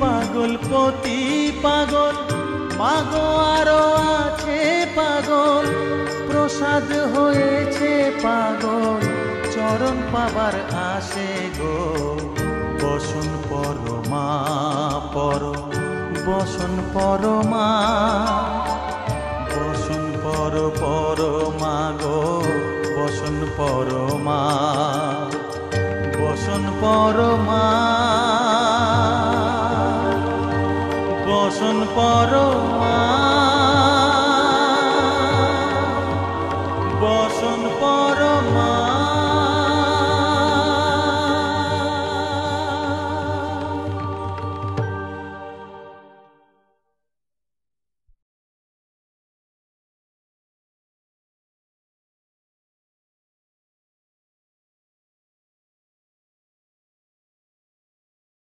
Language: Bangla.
পাগল পতি পাগল মাগো আরো আছে পাগল প্রসাদ হয়েছে পাগল চরণ পাবার আসে গো বসন পরমা পর বসন পরমা বসন পর পরমা গো বসন পরমা বসন পরমা বসন পরমা।